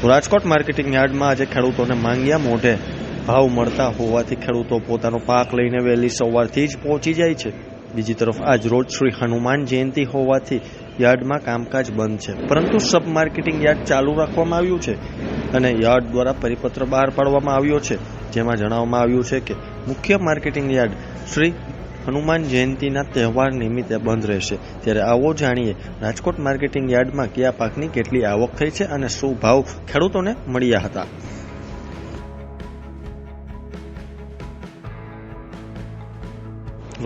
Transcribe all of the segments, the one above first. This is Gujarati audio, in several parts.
રાજકોટ માર્કેટિંગ યાર્ડમાં આજે ખેડૂતોને માંગ્યા મોઢે ભાવ મળતા હોવાથી ખેડૂતો પોતાનો પાક લઈને વહેલી સવારથી જ પહોંચી જાય છે। બીજી તરફ આજ રોજ શ્રી હનુમાન જયંતિ હોવાથી યાર્ડમાં કામકાજ બંધ છે, પરંતુ સબ માર્કેટિંગ યાર્ડ ચાલુ રાખવામાં આવ્યું છે અને યાર્ડ દ્વારા પરિપત્ર બહાર પાડવામાં આવ્યો છે, જેમાં જણાવવામાં આવ્યું છે કે મુખ્ય માર્કેટિંગ યાર્ડ શ્રી હનુમાન જયંતિના તહેવાર નિમિત્તે બંધ રહેશે। ત્યારે આવો જાણીએ રાજકોટ માર્કેટિંગ યાર્ડમાં કયા પાકની કેટલી આવક થઈ છે અને શું ભાવ ખેડૂતોને મળ્યા હતા।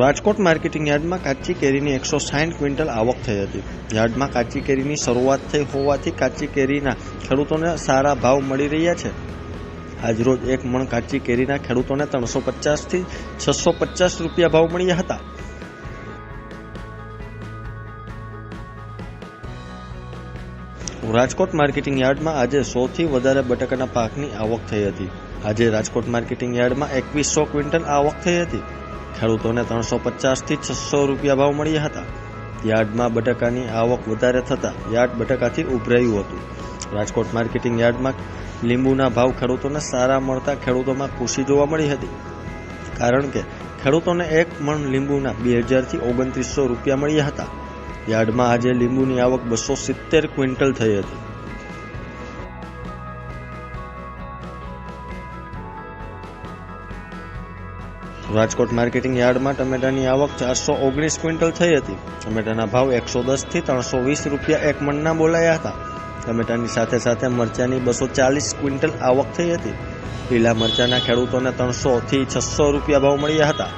રાજકોટ માર્કેટિંગ યાર્ડમાં કાચી કેરીની 160 ક્વિન્ટલ આવક થઈ હતી। યાર્ડમાં કાચી કેરીની શરૂઆત થઈ હોવાથી કાચી કેરીના ખેડૂતોને સારા ભાવ મળી રહ્યા છે। આજરોજ એક મણ કાચી કેરીના ખેડૂતોને 350 થી 650 રૂપિયા ભાવ મળ્યા હતા। રાજકોટ માર્કેટિંગ યાર્ડમાં આજે 100 થી વધારે બટાકાના પાકની આવક થઈ હતી। આજે રાજકોટ માર્કેટિંગ યાર્ડમાં 2100 ક્વિન્ટલ આવક થઈ હતી। ખેડૂતોને 350 થી 600 રૂપિયા ભાવ મળ્યા હતા। યાર્ડમાં બટાકાની આવક વધારે થતાં યાર્ડ બટાકાથી ઉભરાયું હતું। રાજકોટ માર્કેટિંગ યાર્ડમાં લીંબુના ભાવ ખેડૂતોને સારા મળતા ખેડૂતોમાં ખુશી જોવા મળી હતી, કારણ કે ખેડૂતોને એક મણ લીંબુના 2000 થી 2900 રૂપિયા મળ્યા હતા। યાર્ડમાં આજે લીંબુની આવક 270 ક્વિન્ટલ થઈ હતી। રાજકોટ માર્કેટિંગ યાર્ડમાં ટમેટાની આવક 419 ક્વિન્ટલ થઈ હતી। ટમેટાના ભાવ 110 થી 320 રૂપિયા એક મણના બોલાયા હતા। ટમેટાની સાથે સાથે મરચાની 240 ક્વિન્ટલ આવક થઈ હતી। લીલા મરચાના ખેડૂતોને 300 થી 600 રૂપિયા ભાવ મળ્યા હતા।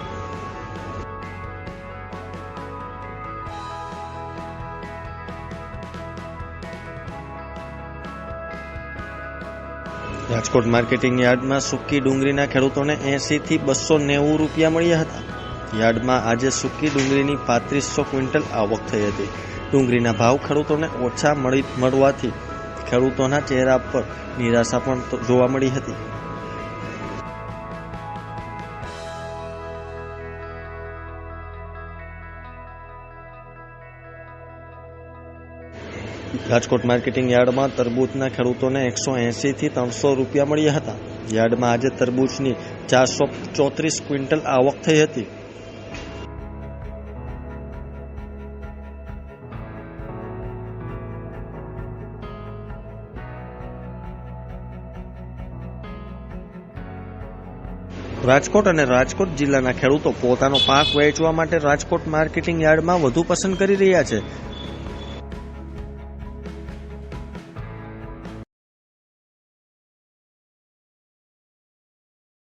રાજકોટ માર્કેટિંગ યાર્ડમાં સૂકી ડુંગળીના ખેડૂતોને 80 થી 290 રૂપિયા મળ્યા હતા। યાર્ડમાં આજે સૂકી ડુંગળીની 3500 ક્વિન્ટલ આવક થઈ હતી। ડુંગળીના ભાવ ખેડૂતોને ઓછા મળવાથી ખેડૂતોના ચહેરા પર નિરાશા પણ જોવા મળી હતી। રાજકોટ માર્કેટિંગ યાર્ડમાં તરબૂચના ખેડૂતોને 180 થી 300 રૂપિયા મળ્યા હતા। યાર્ડમાં આજે તરબૂચની 434 ક્વિન્ટલ આવક થઈ હતી। રાજકોટ અને રાજકોટ જિલ્લાના ખેડૂતો પોતાનો પાક વેચવા માટે રાજકોટ માર્કેટિંગ યાર્ડમાં વધુ પસંદ કરી રહ્યા છે।